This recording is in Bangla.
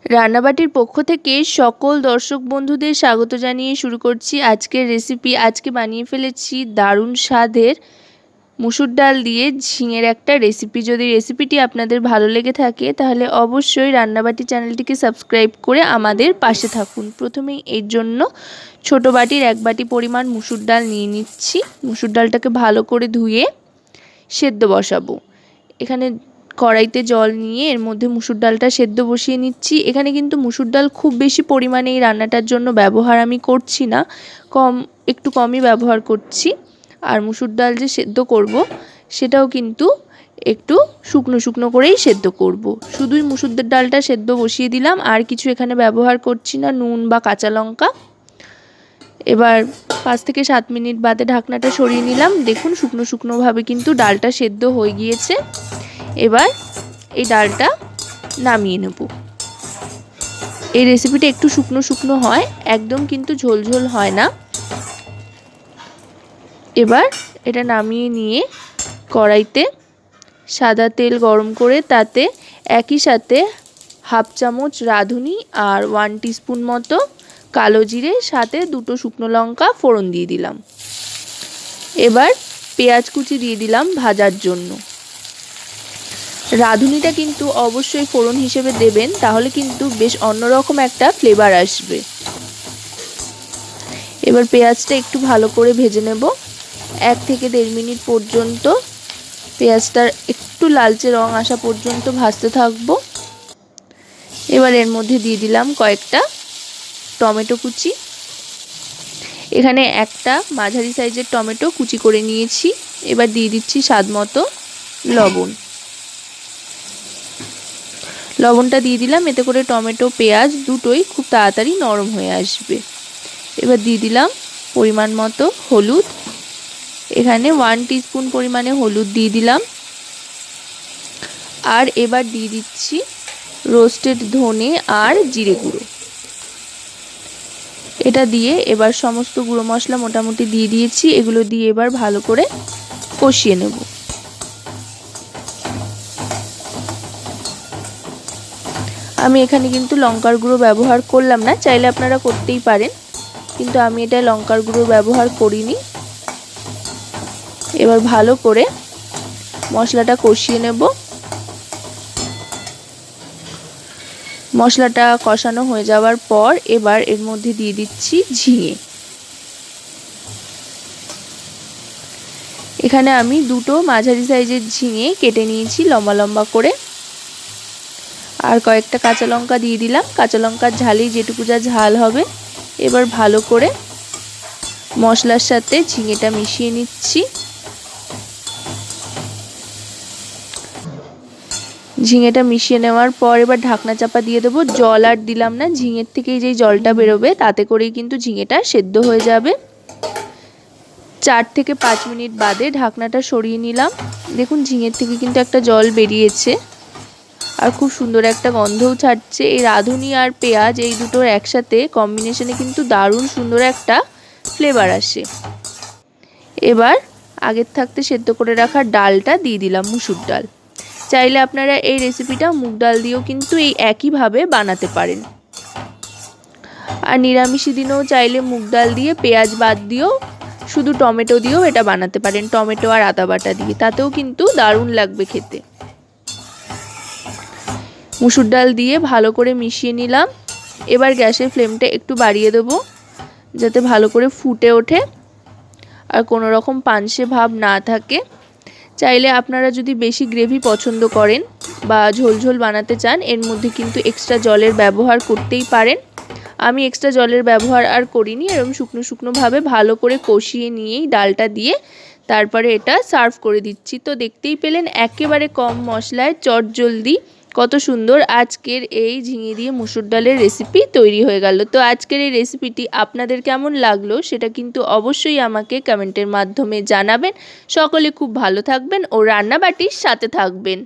রান্নাবাটির পক্ষ থেকে সকল দর্শক বন্ধুদের স্বাগত জানিয়ে শুরু করছি আজকের রেসিপি। আজকে বানিয়ে ফেলেছি দারুণ স্বাদের মুসুর ডাল দিয়ে ঝিঙের একটা রেসিপি। যদি রেসিপিটি আপনাদের ভালো লেগে থাকে তাহলে অবশ্যই রান্নাবাটি চ্যানেলটিকে সাবস্ক্রাইব করে আমাদের পাশে থাকুন। প্রথমেই এর জন্য ছোট বাটির 1 বাটি পরিমাণ মুসুর ডাল নিয়ে নিচ্ছি। মুসুর ডালটাকে ভালো করে ধুয়ে সেদ্ধ বসাবো। এখানে কড়াইতে জল নিয়ে এর মধ্যে মুসুর ডালটা সেদ্ধ বসিয়ে নিচ্ছি। এখানে কিন্তু মুসুর ডাল খুব বেশি পরিমাণে এই রান্নাটার জন্য ব্যবহার আমি করছি না, একটু কমই ব্যবহার করছি। আর মুসুর ডাল যে সেদ্ধ করব সেটাও কিন্তু একটু শুকনো শুকনো করেই সেদ্ধ করব। শুধুই মুসুর ডালটা সেদ্ধ বসিয়ে দিলাম, আর কিছু এখানে ব্যবহার করছি না, নুন বা কাঁচা লঙ্কা। এবার 5 থেকে 7 মিনিট বাদে ঢাকনাটা সরিয়ে নিলাম। দেখুন শুকনো শুকনোভাবে কিন্তু ডালটা সেদ্ধ হয়ে গিয়েছে। এবার এই ডালটা নামিয়ে নেব। এই রেসিপিটা একটু শুকনো শুকনো হয়, একদম কিন্তু ঝোলঝোল হয় না। এবার এটা নামিয়ে নিয়ে কড়াইতে সাদা তেল গরম করে তাতে একই সাথে হাফ চামচ রাঁধুনি আর 1 টিস্পুন মতো কালো জিরে, সাথে 2টো শুকনো লঙ্কা ফোড়ন দিয়ে দিলাম। এবার পেঁয়াজ কুচি দিয়ে দিলাম ভাজার জন্য। রাঁধুনিটা কিন্তু অবশ্যই ফোড়ন হিসেবে দেবেন, তাহলে কিন্তু বেশ অন্যরকম একটা ফ্লেভার আসবে। এবার পেঁয়াজটা একটু ভালো করে ভেজে নেব। 1 থেকে 1.5 মিনিট পর্যন্ত পেঁয়াজটার একটু লালচে রং আসা পর্যন্ত ভাজতে থাকবো। এবার এর মধ্যে দিয়ে দিলাম কয়েকটা টমেটো কুচি। এখানে একটা মাঝারি সাইজের টমেটো কুচি করে নিয়েছি। এবার দিয়ে দিচ্ছি স্বাদ মতো লবণ। লবণটা দিয়ে দিলাম, এতে করে টমেটো পেঁয়াজ দুটোই খুব তাড়াতাড়ি নরম হয়ে আসবে। এবার দিয়ে দিলাম পরিমাণ মতো হলুদ। এখানে 1 টিস্পুন পরিমাণে হলুদ দিয়ে দিলাম। আর এবার দিয়ে দিচ্ছি রোস্টেড ধনে আর জিরে গুঁড়ো। এটা দিয়ে এবার সমস্ত গুঁড়ো মশলা মোটামুটি দিয়ে দিয়েছি। এগুলো দিয়ে এবার ভালো করে কষিয়ে নেব। আমি এখানে কিন্তু লঙ্কার গুঁড়ো ব্যবহার করলাম না, চাইলে আপনারা করতেই পারেন, কিন্তু আমি এটা লঙ্কার গুঁড়ো ব্যবহার করিনি। এবার ভালো করে মশলাটা কষিয়ে নেব। মশলাটা কষানো হয়ে যাওয়ার পর এবার এর মধ্যে দিয়ে দিচ্ছি ঝিঙে। এখানে আমি 2টো মাঝারি সাইজের ঝিঙে কেটে নিয়েছি লম্বা লম্বা করে। আর কয়েকটা কাঁচা লঙ্কা দিয়ে দিলাম। কাঁচা লঙ্কার ঝালেই যেটুকু যা ঝাল হবে। এবার ভালো করে মশলার সাথে ঝিঙেটা মিশিয়ে নিচ্ছি। ঝিঙেটা মিশিয়ে নেওয়ার পর এবার ঢাকনা চাপা দিয়ে দেবো। জল আর দিলাম না, ঝিঙের থেকেই যেই জলটা বেরোবে তাতে করেই কিন্তু ঝিঙেটা সেদ্ধ হয়ে যাবে। 4 থেকে 5 মিনিট বাদে ঢাকনাটা সরিয়ে নিলাম। দেখুন ঝিঙের থেকে কিন্তু একটা জল বেরিয়েছে আর খুব সুন্দর একটা গন্ধও ছাড়ছে। এই রাঁধুনি আর পেঁয়াজ এই দুটোর একসাথে কম্বিনেশনে কিন্তু দারুণ সুন্দর একটা ফ্লেভার আসে। এবার আগের থাকতে সেদ্ধ করে রাখা ডালটা দিয়ে দিলাম, মুসুর ডাল। চাইলে আপনারা এই রেসিপিটা মুগ ডাল দিয়েও কিন্তু এই একইভাবে বানাতে পারেন। আর নিরামিষি দিনেও চাইলে মুগ ডাল দিয়ে পেঁয়াজ বাদ দিয়েও শুধু টমেটো দিয়েও এটা বানাতে পারেন, টমেটো আর আদা বাটা দিয়ে, তাতেও কিন্তু দারুণ লাগবে খেতে। মুসুর ডাল দিয়ে ভালো করে মিশিয়ে নিলাম। এবার গ্যাসের ফ্লেমটা একটু বাড়িয়ে দেবো যাতে ভালো করে ফুটে ওঠে আর কোনো রকম পানসে ভাব না থাকে। চাইলে আপনারা যদি বেশি গ্রেভি পছন্দ করেন বা ঝোলঝোল বানাতে চান, এর মধ্যে কিন্তু এক্সট্রা জলের ব্যবহার করতেই পারেন। আমি এক্সট্রা জলের ব্যবহার আর করিনি। এরকম শুকনো শুকনোভাবে ভালো করে কষিয়ে নিয়েই ডালটা দিয়ে তারপরে এটা সার্ভ করে দিচ্ছি। তো দেখতেই পেলেন একেবারে কম মশলায় চটজলদি কত সুন্দর আজকের এই ঝিঙে দিয়ে মুসুর ডালের রেসিপি তৈরি হয়ে গেল। তো আজকের এই রেসিপিটি আপনাদের কেমন লাগলো সেটা কিন্তু অবশ্যই আমাকে কমেন্টের মাধ্যমে জানাবেন। সকলে খুব ভালো থাকবেন ও রান্নাবাটির সাথে থাকবেন।